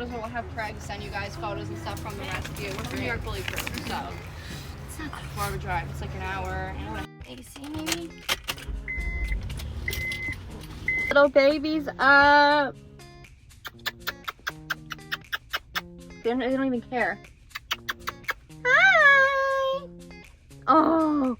photos, or we'll have Craig send you guys photos and stuff from the rescue. We're from New York Bully Crew, so it's not that far of a drive. It's like an hour and a half. AC maybe. Little babies up. They don't even care. Hi. Oh.